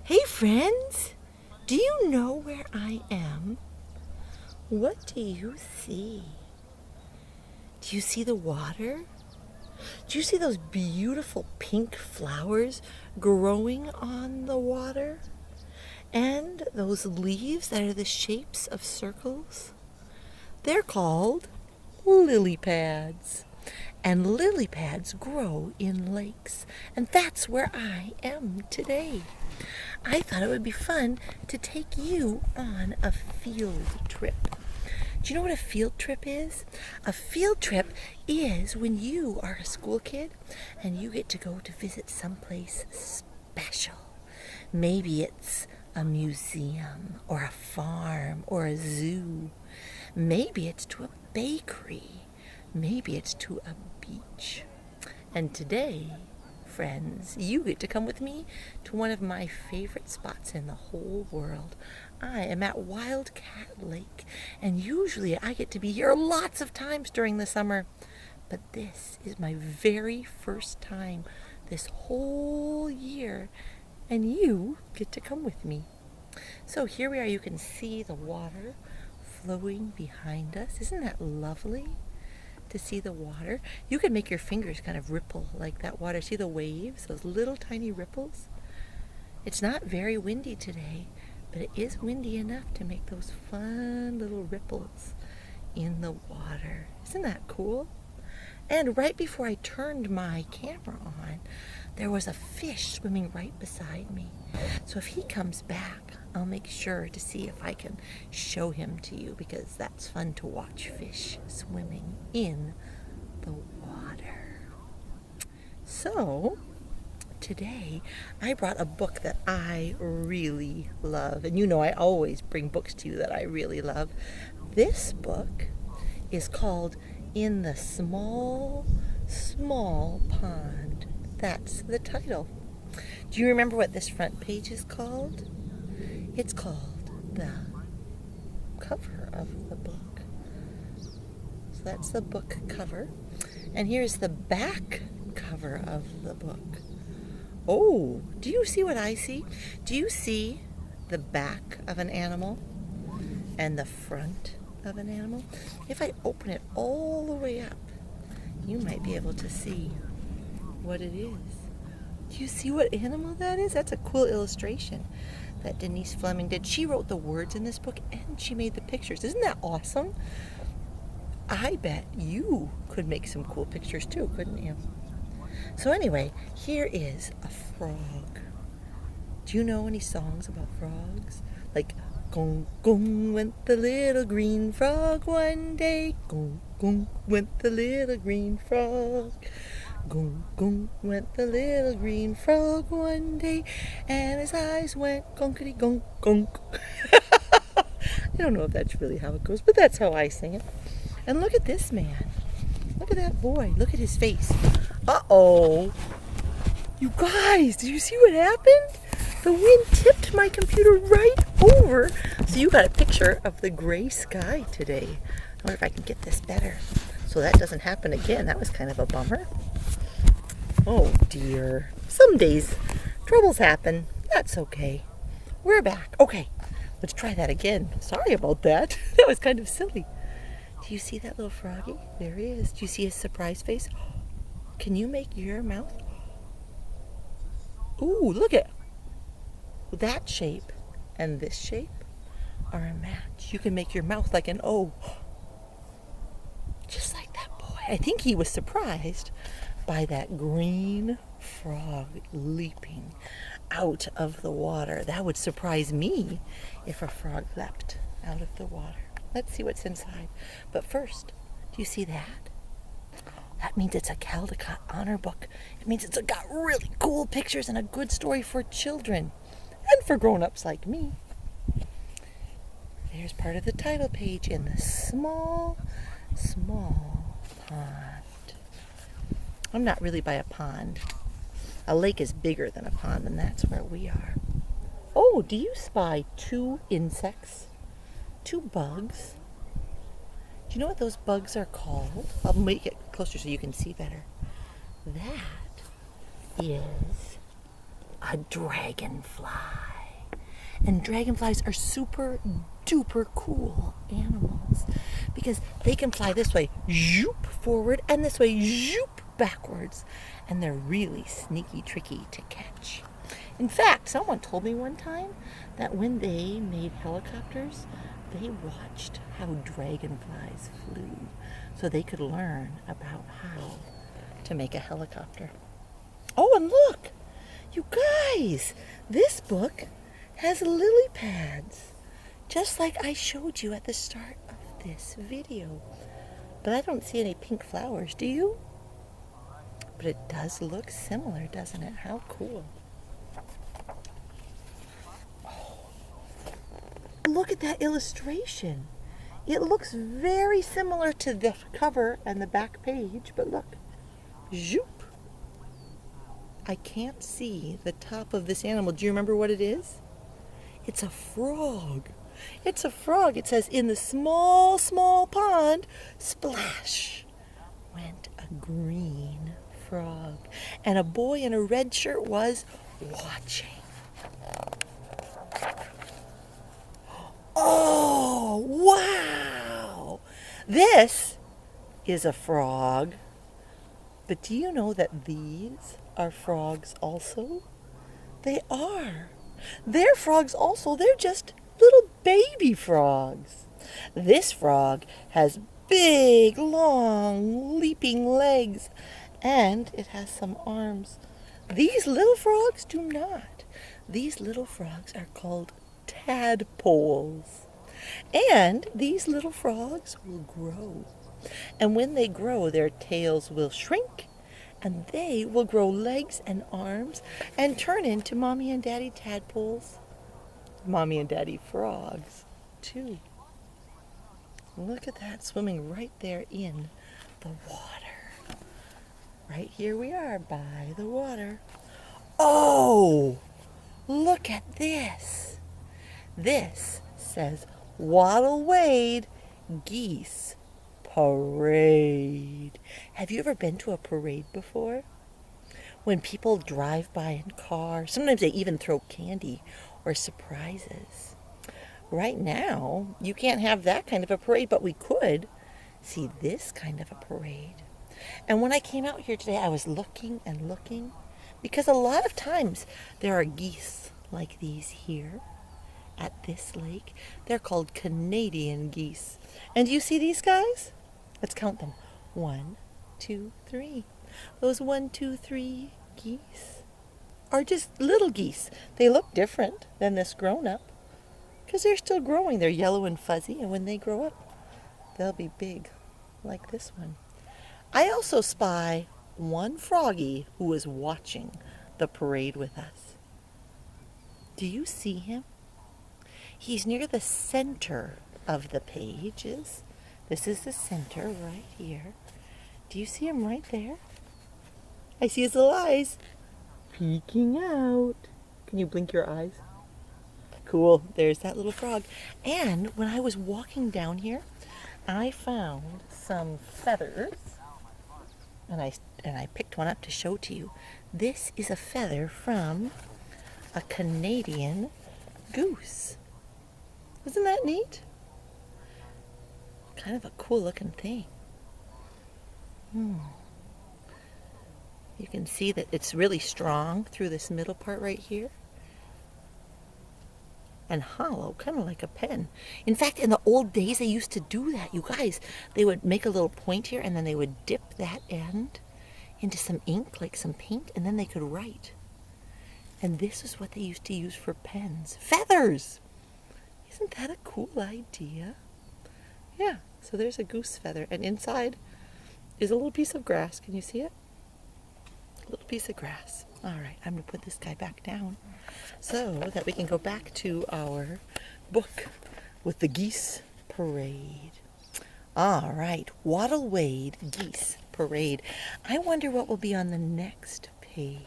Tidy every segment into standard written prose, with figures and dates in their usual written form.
Hey friends, do you know where I am? What do you see? Do you see the water? Do you see those beautiful pink flowers growing on the water? And those leaves that are the shapes of circles? They're called lily pads. And lily pads grow in lakes. And that's where I am today. I thought it would be fun to take you on a field trip. Do you know what a field trip is? A field trip is when you are a school kid and you get to go to visit someplace special. Maybe it's a museum or a farm or a zoo. Maybe it's to a bakery. Maybe it's to a beach. And today, friends, you get to come with me to one of my favorite spots in the whole world. I am at Wildcat Lake, and usually I get to be here lots of times during the summer. But this is my very first time this whole year, and you get to come with me. So here we are. You can see the water flowing behind us. Isn't that lovely? To see the water. You can make your fingers kind of ripple like that water. See the waves, those little tiny ripples? It's not very windy today, but it is windy enough to make those fun little ripples in the water. Isn't that cool? And right before I turned my camera on, there was a fish swimming right beside me. So if he comes back, I'll make sure to see if I can show him to you, because that's fun to watch fish swimming in the water. So today I brought a book that I really love. And you know I always bring books to you that I really love. This book is called In the Small, Small Pond. That's the title. Do you remember what this front page is called? It's called the cover of the book. So that's the book cover. And here's the back cover of the book. Oh, do you see what I see? Do you see the back of an animal and the front of an animal? If I open it all the way up, you might be able to see what it is. Do you see what animal that is? That's a cool illustration that Denise Fleming did. She wrote the words in this book and she made the pictures. Isn't that awesome? I bet you could make some cool pictures too, couldn't you? So anyway, here is a frog. Do you know any songs about frogs? Like, gong, gong went the little green frog one day. Gong, gong went the little green frog. Gong, gong went the little green frog one day, and his eyes went gonkety gonk, gonk. I don't know if that's really how it goes, but that's how I sing it. And look at this man. Look at that boy. Look at his face. Uh-oh. You guys, did you see what happened? The wind tipped my computer right over. So you got a picture of the gray sky today. I wonder if I can get this better so that doesn't happen again. That was kind of a bummer. Oh dear. Some days troubles happen. That's okay. We're back. Okay, let's try that again. Sorry about that. That was kind of silly. Do you see that little froggy? There he is. Do you see his surprise face? Can you make your mouth? Ooh, look at that shape and this shape are a match. You can make your mouth like an O. Just like that boy. I think he was surprised by that green frog leaping out of the water. That would surprise me if a frog leapt out of the water. Let's see what's inside. But first, do you see that? That means it's a Caldecott Honor Book. It means it's got really cool pictures and a good story for children and for grown-ups like me. There's part of the title page, In the Small, Small Pond. I'm not really by a pond. A lake is bigger than a pond, and that's where we are. Oh, do you spy 2 insects? 2 bugs? Do you know what those bugs are called? I'll make it closer so you can see better. That is a dragonfly. And dragonflies are super duper cool animals because they can fly this way, zoop forward, and this way, zoop backwards. And they're really sneaky, tricky to catch. In fact, someone told me one time that when they made helicopters, they watched how dragonflies flew so they could learn about how to make a helicopter. Oh, and look, you guys, this book has lily pads, just like I showed you at the start of this video. But I don't see any pink flowers, do you? But it does look similar, doesn't it? How cool. Oh, look at that illustration. It looks very similar to the cover and the back page, but look. Zoop. I can't see the top of this animal. Do you remember what it is? It's a frog. It's a frog. It says, in the small, small pond, splash, went a green frog. And a boy in a red shirt was watching. Oh, wow! This is a frog. But do you know that these are frogs also? They are. They're frogs also. They're just little baby frogs. This frog has big, long, leaping legs, and it has some arms. These little frogs do not. These little frogs are called tadpoles. And these little frogs will grow. And when they grow, their tails will shrink, and they will grow legs and arms and turn into Mommy and Daddy tadpoles, Mommy and Daddy frogs, too. Look at that, swimming right there in the water. Right here we are by the water. Oh, look at this. This says, Waddle Wade, Geese Parade. Have you ever been to a parade before? When people drive by in cars, sometimes they even throw candy or surprises. Right now, you can't have that kind of a parade, but we could see this kind of a parade. And when I came out here today, I was looking and looking, because a lot of times there are geese like these here at this lake. They're called Canadian geese. And do you see these guys? Let's count them. 1, 2, 3. Those 1, 2, 3 geese are just little geese. They look different than this grown-up because they're still growing. They're yellow and fuzzy, and when they grow up, they'll be big like this one. I also spy one froggy who is watching the parade with us. Do you see him? He's near the center of the pages. This is the center right here. Do you see him right there? I see his little eyes peeking out. Can you blink your eyes? Cool, there's that little frog. And when I was walking down here, I found some feathers. And I picked one up to show to you. This is a feather from a Canadian goose. Isn't that neat? Kind of a cool looking thing. You can see that it's really strong through this middle part right here. And hollow, kind of like a pen. In fact, in the old days, they used to do that, you guys. They would make a little point here, and then they would dip that end into some ink, like some paint, and then they could write. And this is what they used to use for pens. Feathers! Isn't that a cool idea? Yeah, so there's a goose feather, and inside is a little piece of grass. Can you see it? A little piece of grass. All right, I'm going to put this guy back down so that we can go back to our book with the geese parade. All right, Waddle Wade Geese Parade. I wonder what will be on the next page.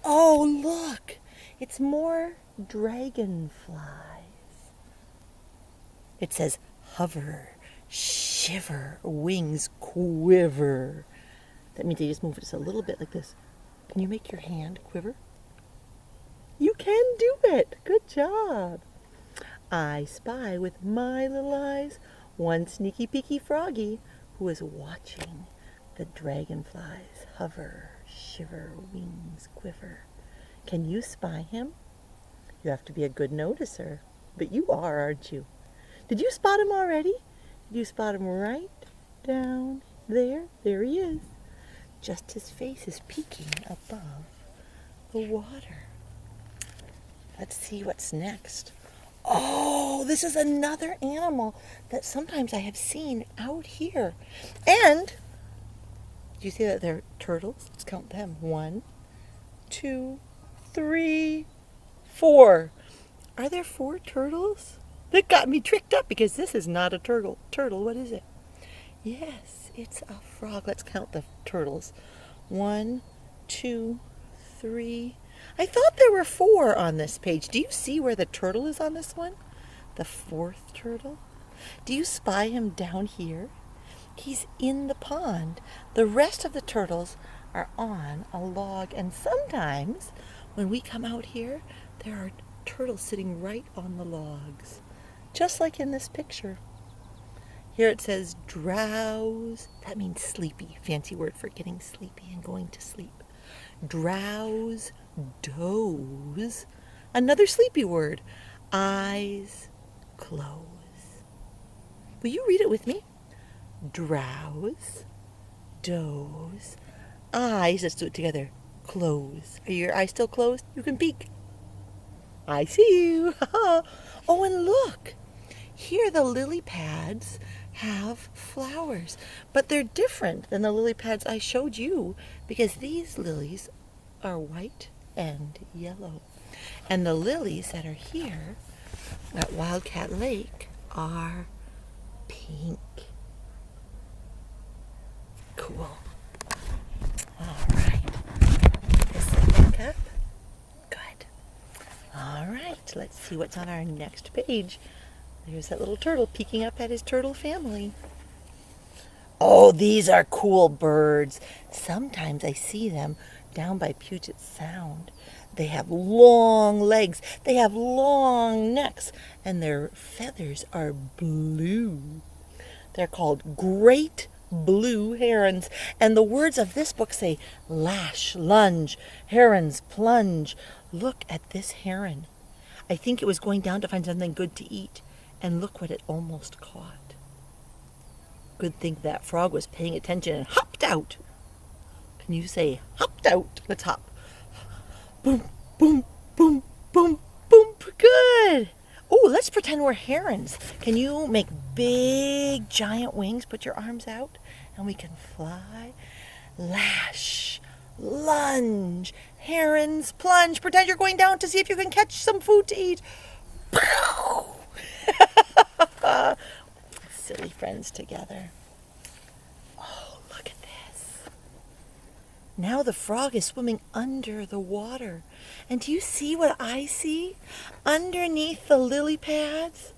Oh, look! It's more dragonflies. It says, hover, shiver, wings quiver. That means they just move just a little bit like this. Can you make your hand quiver? You can do it. Good job. I spy with my little eyes one sneaky peeky froggy who is watching the dragonflies hover, shiver, wings quiver. Can you spy him? You have to be a good noticer, but you are, aren't you? Did you spot him already? Did you spot him right down there? There he is. Just his face is peeking above the water. Let's see what's next. Oh, this is another animal that sometimes I have seen out here. And do you see that they're turtles? Let's count them. 1, 2, 3, 4. Are there 4 turtles? That got me tricked up because this is not a turtle. Turtle, what is it? Yes, it's a frog. Let's count the turtles. 1, 2, 3. I thought there were 4 on this page. Do you see where the turtle is on this one? The 4th turtle? Do you spy him down here? He's in the pond. The rest of the turtles are on a log, and sometimes when we come out here, there are turtles sitting right on the logs, just like in this picture. Here it says drowse. That means sleepy. Fancy word for getting sleepy and going to sleep. Drowse, doze. Another sleepy word. Eyes close. Will you read it with me? Drowse, doze, eyes. Let's do it together. Close. Are your eyes still closed? You can peek. I see you. Oh, and look. Here the lily pads have flowers, but they're different than the lily pads I showed you because these lilies are white and yellow. And the lilies that are here at Wildcat Lake are pink. Cool. All right. This is back up. Good. All right. Let's see what's on our next page. There's that little turtle peeking up at his turtle family. Oh, these are cool birds. Sometimes I see them down by Puget Sound. They have long legs. They have long necks. And their feathers are blue. They're called great blue herons. And the words of this book say, lash, lunge, herons plunge. Look at this heron. I think it was going down to find something good to eat. And look what it almost caught. Good thing that frog was paying attention and hopped out. Can you say hopped out? Let's hop. Boom, boom, boom, boom, boom. Good. Oh, let's pretend we're herons. Can you make big, giant wings? Put your arms out and we can fly. Lash, lunge, herons plunge. Pretend you're going down to see if you can catch some food to eat. Silly friends together. Oh, look at this. Now the frog is swimming under the water. And do you see what I see? Underneath the lily pads,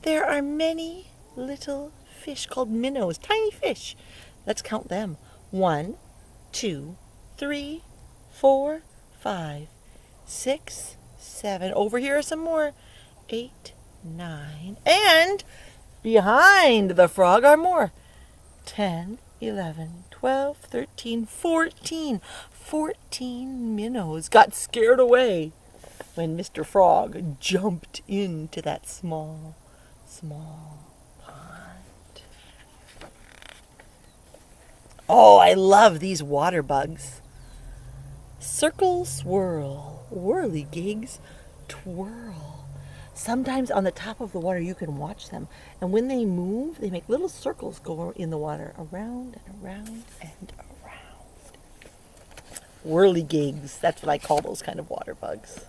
there are many little fish called minnows, tiny fish. Let's count them. 1, 2, 3, 4, 5, 6, 7. Over here are some more. 8, 9. And behind the frog are more. 10, 11, 12, 13, 14. 14 minnows got scared away when Mr. Frog jumped into that small pond. Oh, I love these water bugs. Circle, swirl, whirligigs, twirl. Sometimes on the top of the water you can watch them. And when they move, they make little circles go in the water. Around and around and around. Whirligigs. That's what I call those kind of water bugs.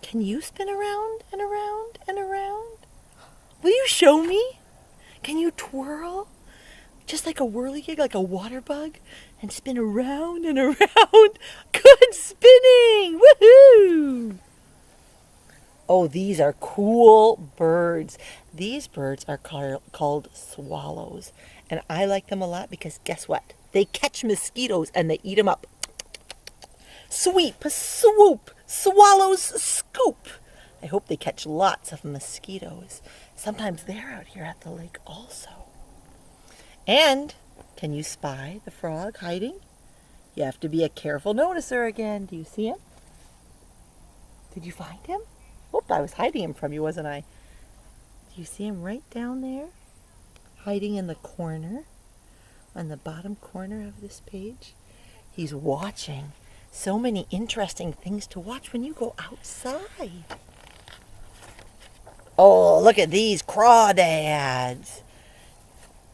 Can you spin around and around and around? Will you show me? Can you twirl? Just like a whirligig, like a water bug? And spin around and around? Good spinning! Woohoo! Oh, these are cool birds. These birds are called swallows. And I like them a lot because guess what? They catch mosquitoes and they eat them up. Sweep, swoop, swallows scoop. I hope they catch lots of mosquitoes. Sometimes they're out here at the lake also. And can you spy the frog hiding? You have to be a careful noticer again. Do you see him? Did you find him? Whoop, I was hiding him from you, wasn't I? Do you see him right down there? Hiding in the corner, on the bottom corner of this page. He's watching. So many interesting things to watch when you go outside. Oh, look at these crawdads.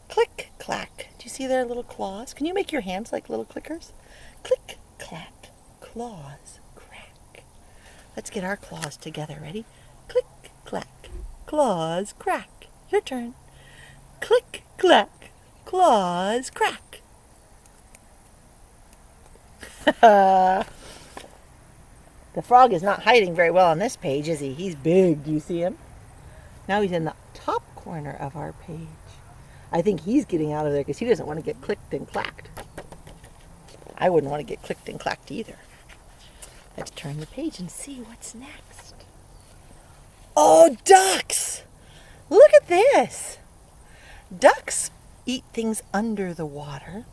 Click, clack. Do you see their little claws? Can you make your hands like little clickers? Click, clack, claws, crack. Let's get our claws together. Ready? Click, clack, claws, crack. Your turn. Click, clack, claws, crack. The frog is not hiding very well on this page, is he? He's big. Do you see him? Now he's in the top corner of our page. I think he's getting out of there because he doesn't want to get clicked and clacked. I wouldn't want to get clicked and clacked either. Let's turn the page and see what's next. Oh, ducks! Look at this. Ducks eat things under the water.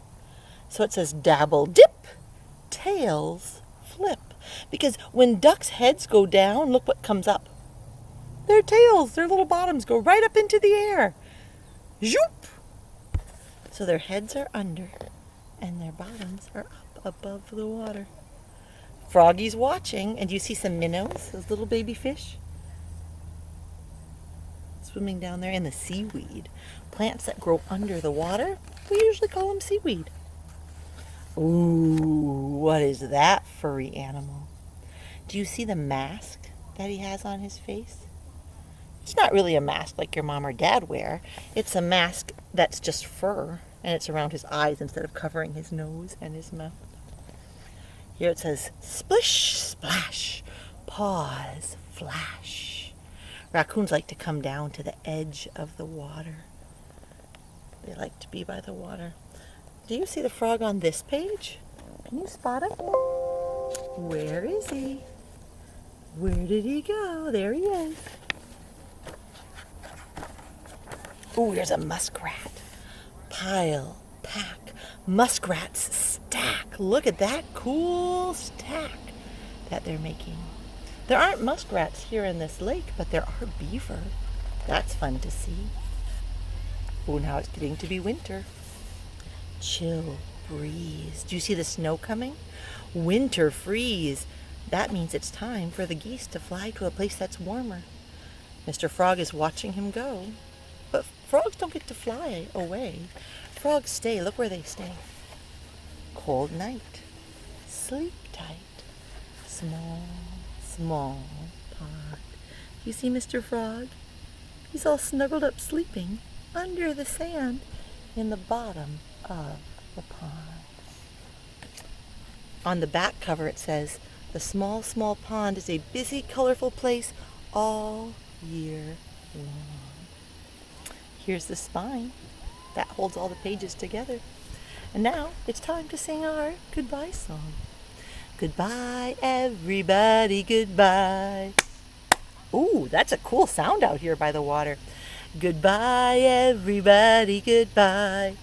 So it says dabble, dip, tails, flip. Because when ducks' heads go down, look what comes up. Their tails, their little bottoms go right up into the air. Zoop! So their heads are under and their bottoms are up above the water. Froggy's watching, and do you see some minnows, those little baby fish? Swimming down there in the seaweed. Plants that grow under the water, we usually call them seaweed. Ooh, what is that furry animal? Do you see the mask that he has on his face? It's not really a mask like your mom or dad wear. It's a mask that's just fur, and it's around his eyes instead of covering his nose and his mouth. Here it says, splish, splash, pause, flash. Raccoons like to come down to the edge of the water. They like to be by the water. Do you see the frog on this page? Can you spot him? Where is he? Where did he go? There he is. Ooh, there's a muskrat. Pile, pack, muskrats stack. Look at that cool stack that they're making. There aren't muskrats here in this lake, but there are beaver. That's fun to see. Oh, now it's getting to be winter. Chill breeze. Do you see the snow coming? Winter freeze. That means it's time for the geese to fly to a place that's warmer. Mr. Frog is watching him go. But frogs don't get to fly away. Frogs stay. Look where they stay. Cold night. Sleep tight. Small, small pond. You see Mr. Frog? He's all snuggled up sleeping under the sand in the bottom of the pond. On the back cover it says, the small, small pond is a busy, colorful place all year long. Here's the spine that holds all the pages together. And now it's time to sing our goodbye song. Goodbye, everybody, goodbye. Ooh, that's a cool sound out here by the water. Goodbye, everybody, goodbye.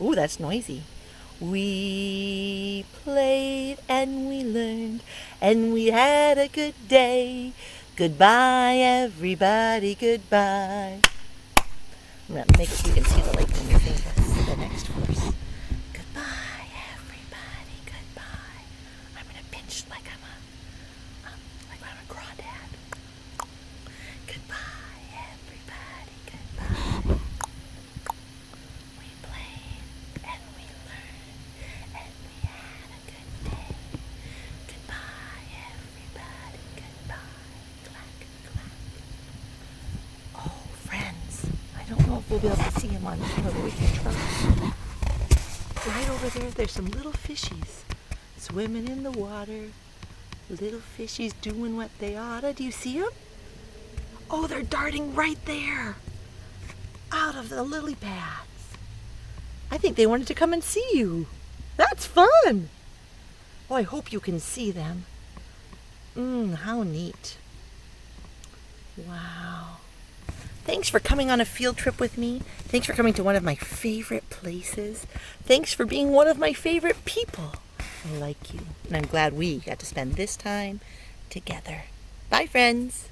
Ooh, that's noisy. We played and we learned and we had a good day. Goodbye, everybody, goodbye. I'm going to make it so you can see the lake when you sing this, the next verse. Goodbye, everybody, goodbye. I'm going to pinch like I'm a crawdad. Goodbye, everybody, goodbye. We played and we learned and we had a good day. Goodbye, everybody, goodbye. Clack, clack. Oh, friends. I don't know if we'll be able to see him on camera, but we can try. Right over there, there's some little fishies swimming in the water. Little fishies doing what they oughta. Do you see them? Oh, they're darting right there. Out of the lily pads. I think they wanted to come and see you. That's fun. Oh, I hope you can see them. How neat. Wow. Thanks for coming on a field trip with me. Thanks for coming to one of my favorite places. Thanks for being one of my favorite people. I like you, and I'm glad we got to spend this time together. Bye, friends.